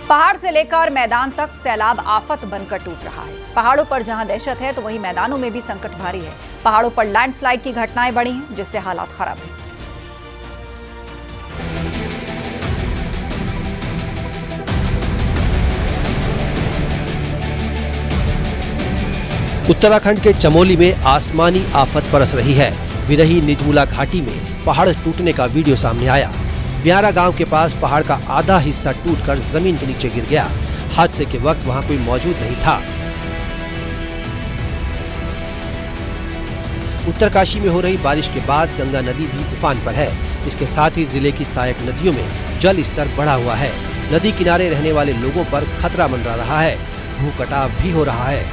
पहाड़ से लेकर मैदान तक सैलाब आफत बनकर टूट रहा है। पहाड़ों पर जहां दहशत है तो वहीं मैदानों में भी संकट भारी है। पहाड़ों पर लैंडस्लाइड की घटनाएं बढ़ी हैं, जिससे हालात खराब हैं। उत्तराखंड के चमोली में आसमानी आफत बरस रही है। विरही निजमुला घाटी में पहाड़ टूटने का वीडियो सामने आया। ब्यारा गांव के पास पहाड़ का आधा हिस्सा टूटकर जमीन के नीचे गिर गया। हादसे के वक्त वहां कोई मौजूद नहीं था। उत्तरकाशी में हो रही बारिश के बाद गंगा नदी भी उफान पर है। इसके साथ ही जिले की सहायक नदियों में जल स्तर बढ़ा हुआ है। नदी किनारे रहने वाले लोगों पर खतरा मंडरा रहा है। भू कटाव भी हो रहा है।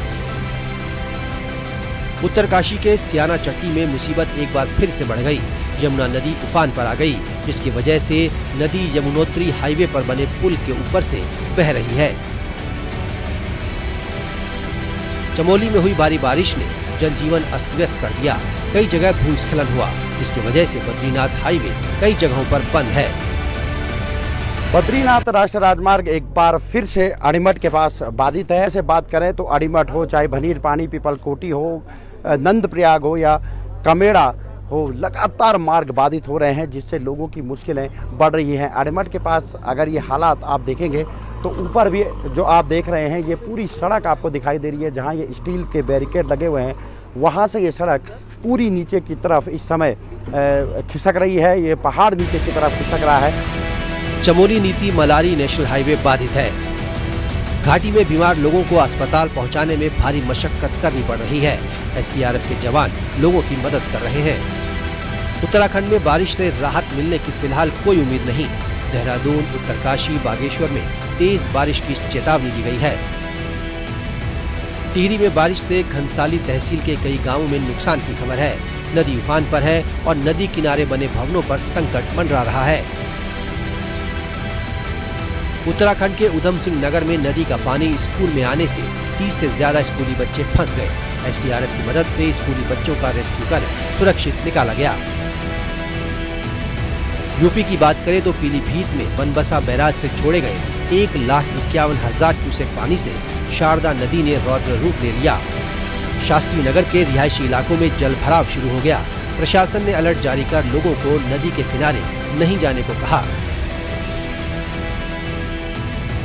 उत्तरकाशी के सियाना चट्टी में मुसीबत एक बार फिर से बढ़ गई। यमुना नदी उफान पर आ गई, जिसकी वजह से नदी यमुनोत्री हाईवे पर बने पुल के ऊपर से बह रही है। चमोली में हुई भारी बारिश ने जनजीवन अस्त व्यस्त कर दिया। कई जगह भूस्खलन हुआ, जिसकी वजह से बद्रीनाथ हाईवे कई जगहों पर बंद है। बद्रीनाथ राष्ट्रीय राजमार्ग एक बार फिर से अड़ीमठ के पास बाधित है। से बात करें तो अड़ीमठ हो, चाहे भनीर पानी, पीपलकोटी हो, नंदप्रयाग हो या कमेड़ा हो, लगातार मार्ग बाधित हो रहे हैं, जिससे लोगों की मुश्किलें बढ़ रही हैं। अड़ीमठ के पास अगर ये हालात आप देखेंगे तो ऊपर भी जो आप देख रहे हैं, ये पूरी सड़क आपको दिखाई दे रही है। जहां ये स्टील के बैरिकेड लगे हुए हैं, वहां से ये सड़क पूरी नीचे की तरफ इस समय खिसक रही है। ये पहाड़ नीचे की तरफ खिसक रहा है। चमोली नीति मलारी नेशनल हाईवे बाधित है। घाटी में बीमार लोगों को अस्पताल पहुंचाने में भारी मशक्कत करनी पड़ रही है। एसडीआरएफ के जवान लोगों की मदद कर रहे हैं। उत्तराखंड में बारिश से राहत मिलने की फिलहाल कोई उम्मीद नहीं। देहरादून, उत्तरकाशी, बागेश्वर में तेज बारिश की चेतावनी दी गई है। टिहरी में बारिश से घनसाली तहसील के कई गांवों में नुकसान की खबर है। नदी उफान पर है और नदी किनारे बने भवनों पर संकट मंडरा रहा है। उत्तराखंड के उधम सिंह नगर में नदी का पानी स्कूल में आने से 30 से ज्यादा स्कूली बच्चे फंस गए। एसडीआरएफ की मदद से स्कूली बच्चों का रेस्क्यू कर सुरक्षित निकाला गया। यूपी की बात करें तो पीलीभीत में बनबसा बैराज से छोड़े गए 1,51,000 क्यूसेक पानी से शारदा नदी ने रौद्र रूप ले लिया। शास्त्री नगर के रिहायशी इलाकों में जल भराव शुरू हो गया। प्रशासन ने अलर्ट जारी कर लोगों को नदी के किनारे नहीं जाने को कहा।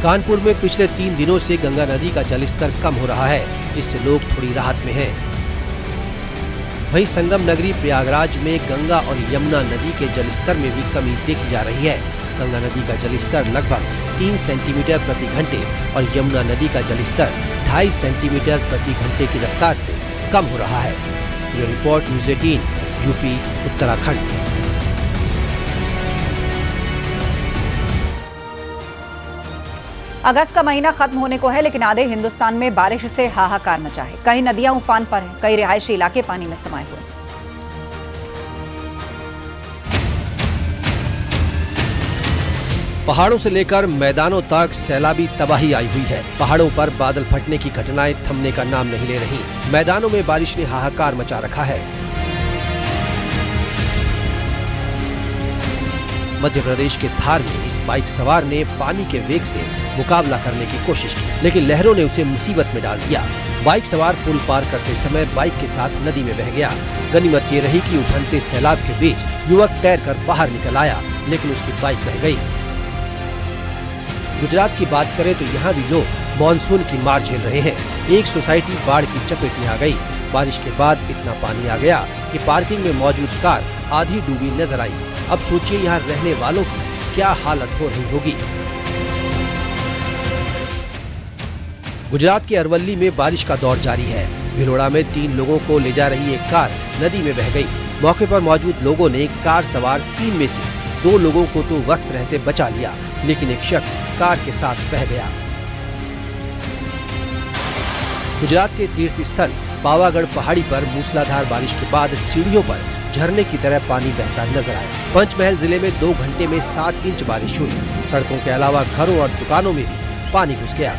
कानपुर में पिछले 3 दिनों से गंगा नदी का जलस्तर कम हो रहा है, जिससे लोग थोड़ी राहत में हैं। वहीं संगम नगरी प्रयागराज में गंगा और यमुना नदी के जलस्तर में भी कमी देखी जा रही है। गंगा नदी का जलस्तर लगभग 3 सेंटीमीटर प्रति घंटे और यमुना नदी का जलस्तर 2.5 सेंटीमीटर प्रति घंटे की रफ्तार से कम हो रहा है। ये रिपोर्ट न्यूज़ 18 यूपी उत्तराखंड। अगस्त का महीना खत्म होने को है, लेकिन आधे हिंदुस्तान में बारिश से हाहाकार मचा है। कई नदियां उफान पर हैं, कई रिहायशी इलाके पानी में समाये हुए हैं। पहाड़ों से लेकर मैदानों तक सैलाबी तबाही आई हुई है। पहाड़ों पर बादल फटने की घटनाएं थमने का नाम नहीं ले रही। मैदानों में बारिश ने हाहाकार मचा रखा है। मध्य प्रदेश के धार में इस बाइक सवार ने पानी के वेग से मुकाबला करने की कोशिश की, लेकिन लहरों ने उसे मुसीबत में डाल दिया। बाइक सवार पुल पार करते समय बाइक के साथ नदी में बह गया। गनीमत ये रही कि उफनते सैलाब के बीच युवक तैरकर बाहर निकल आया, लेकिन उसकी बाइक बह गई। गुजरात की बात करें तो यहाँ भी लोग मानसून की मार झेल रहे हैं। एक सोसाइटी बाढ़ की चपेट में आ गई। बारिश के बाद इतना पानी आ गया कि पार्किंग में मौजूद कार आधी डूबी नजर आई। अब सोचिए यहाँ रहने वालों की क्या हालत हो रही होगी। गुजरात के अरवली में बारिश का दौर जारी है। भिलोड़ा में 3 लोगों को ले जा रही एक कार नदी में बह गई। मौके पर मौजूद लोगों ने कार सवार 3 में से 2 लोगों को तो वक्त रहते बचा लिया, लेकिन एक शख्स कार के साथ बह गया। गुजरात के तीर्थ स्थल पावागढ़ पहाड़ी पर मूसलाधार बारिश के बाद सीढ़ियों पर झरने की तरह पानी बहता नजर आया। पंचमहल जिले में 2 घंटे में 7 इंच बारिश हुई। सड़कों के अलावा घरों और दुकानों में भी पानी घुस गया।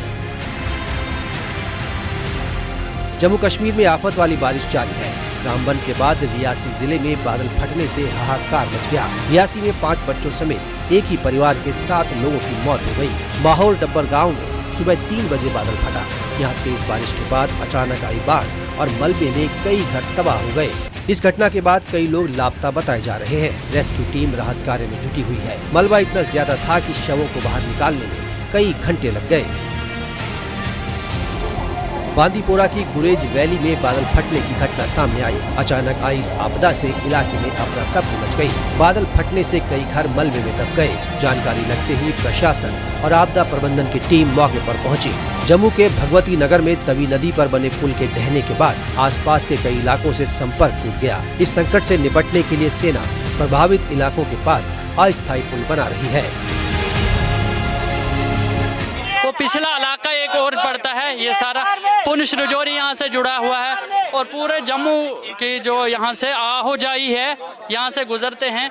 जम्मू कश्मीर में आफत वाली बारिश जारी है। रामबन के बाद रियासी जिले में बादल फटने से हाहाकार मच गया। रियासी में 5 बच्चों समेत एक ही परिवार के 7 लोगों की मौत हो गई। माहौल डब्बर गांव में सुबह 3 बजे बादल फटा। यहाँ तेज बारिश के बाद अचानक आई बाढ़ और मलबे में कई घर तबाह हो गए। इस घटना के बाद कई लोग लापता बताए जा रहे हैं। रेस्क्यू टीम राहत कार्य में जुटी हुई है। मलबा इतना ज्यादा था कि शवों को बाहर निकालने में कई घंटे लग गए। बांदीपोरा की गुरेज वैली में बादल फटने की घटना सामने आई। अचानक आई इस आपदा से इलाके में अफरा तफरी मच गई। बादल फटने से कई घर मलबे में दब गए। जानकारी लगते ही प्रशासन और आपदा प्रबंधन की टीम मौके पर पहुंची। जम्मू के भगवती नगर में तवी नदी पर बने पुल के ढहने के बाद आसपास के कई इलाकों से संपर्क टूट गया। इस संकट से निपटने के लिए सेना प्रभावित इलाकों के पास अस्थायी पुल बना रही है। वो पिछला इलाका एक और पड़ता है, ये सारा पुंछ रजौरी यहाँ से जुड़ा हुआ है और पूरे जम्मू की जो यहाँ से आहोजाई है यहाँ से गुजरते हैं।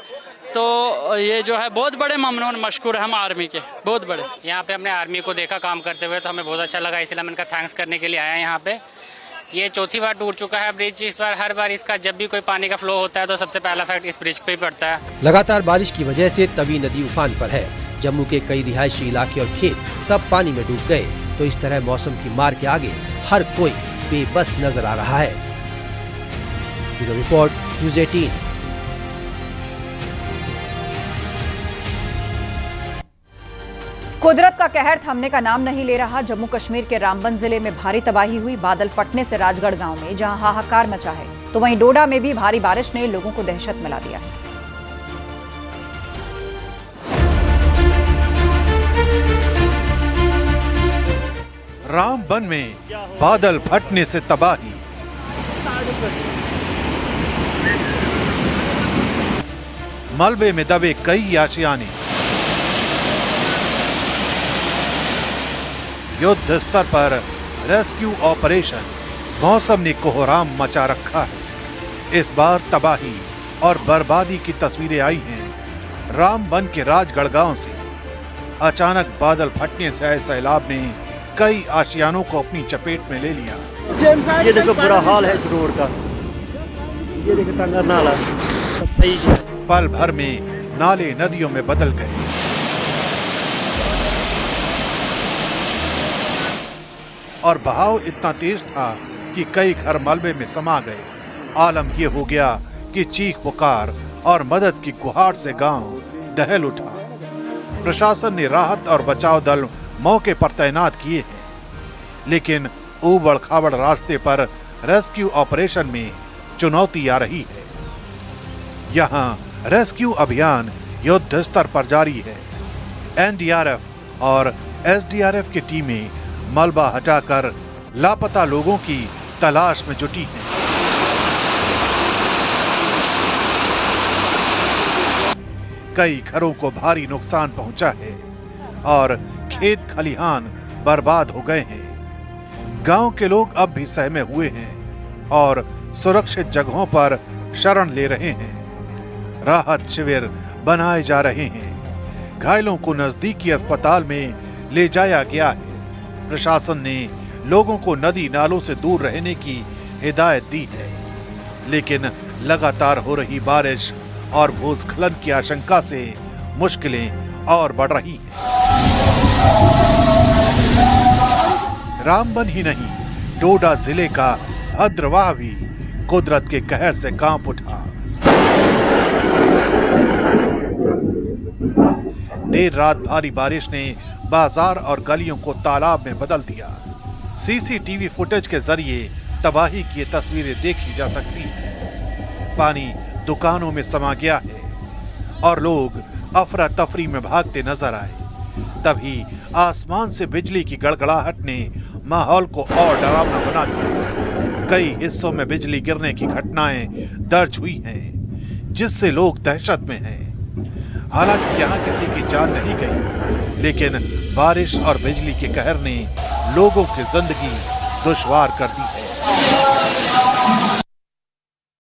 तो ये जो है बहुत बड़े ममनून मशकूर है हम आर्मी के, बहुत बड़े। यहाँ पे हमने आर्मी को देखा काम करते हुए तो हमें बहुत अच्छा लगा, इसलिए हम इनका थैंक्स करने के लिए आए हैं यहाँ पे। ये चौथी बार टूट चुका है ब्रिज। इस बार हर बार इसका जब भी कोई पानी का फ्लो होता है तो सबसे पहला इफेक्ट इस ब्रिज पे ही पड़ता है। लगातार बारिश की वजह से तवी नदी उफान पर है। जम्मू के कई रिहायशी इलाके और खेत सब पानी में डूब गए। तो इस तरह मौसम की मार के आगे हर कोई बेबस नजर आ रहा है। Bureau report news 18। कुदरत का कहर थमने का नाम नहीं ले रहा। जम्मू कश्मीर के रामबन जिले में भारी तबाही हुई। बादल फटने से राजगढ़ गांव में जहां हाहाकार मचा है, तो वहीं डोडा में भी भारी बारिश ने लोगों को दहशत में ला दिया है। रामबन में बादल फटने से तबाही। मलबे में दबे कई आशियाने। युद्ध स्तर पर रेस्क्यू ऑपरेशन। मौसम ने कोहराम मचा रखा है। इस बार तबाही और बर्बादी की तस्वीरें आई हैं रामबन के राजगढ़ गांव से। अचानक बादल फटने से आए सैलाब ने कई आशियानों को अपनी चपेट में ले लिया। ये देखो बुरा हाल है इस रोड का। ये देखो टंगा नाला पल भर में नाले नदियों में बदल गए। और बहाव इतना तेज था कि कई घर मलबे में समा गए। आलम ये हो गया कि चीख पुकार और मदद की गुहार से गांव दहल उठा। प्रशासन ने राहत और बचाव दल मौके पर तैनात किए हैं, लेकिन ऊबड़ खाबड़ रास्ते पर रेस्क्यू ऑपरेशन में चुनौती आ रही है। यहाँ रेस्क्यू अभियान युद्ध स्तर पर जारी है। एनडीआरएफ और एसडीआरएफ की टीमें मलबा हटाकर लापता लोगों की तलाश में जुटी हैं। कई घरों को भारी नुकसान पहुंचा है और खेत खलिहान बर्बाद हो गए हैं। गांव के लोग अब भी सहमे हुए हैं और सुरक्षित जगहों पर शरण ले रहे हैं। राहत शिविर बनाए जा रहे हैं। घायलों को नजदीकी अस्पताल में ले जाया गया है। प्रशासन ने लोगों को नदी नालों से दूर रहने की हिदायत दी है, लेकिन लगातार हो रही बारिश और भूस्खलन की आशंका से मुश्किलें और बढ़ रही हैं। रामबन ही नहीं, डोडा जिले का भद्रवाह भी कुदरत के कहर से कांप उठा। देर रात भारी बारिश ने बाजार और गलियों को तालाब में बदल दिया। सीसीटीवी फुटेज के जरिए तबाही की तस्वीरें देखी जा सकती हैं। पानी दुकानों में समा गया है और लोग अफरा तफरी में भागते नजर आए। तभी आसमान से बिजली की गड़गड़ाहट ने माहौल को और डरावना बना दिया। कई हिस्सों में बिजली गिरने की घटनाएं दर्ज हुई हैं, जिससे लोग दहशत में हैं। हालांकि यहाँ किसी की जान नहीं गई, लेकिन बारिश और बिजली के कहर ने लोगों की जिंदगी दुश्वार कर दी है।